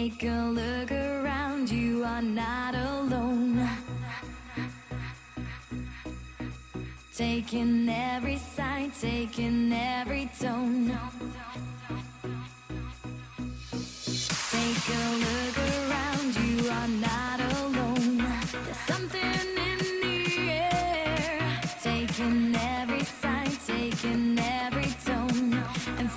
Take a look around, you are not alone. Taking every sight, taking every tone. Take a look around, you are not alone. There's something in the air. Taking every sight, taking every tone. And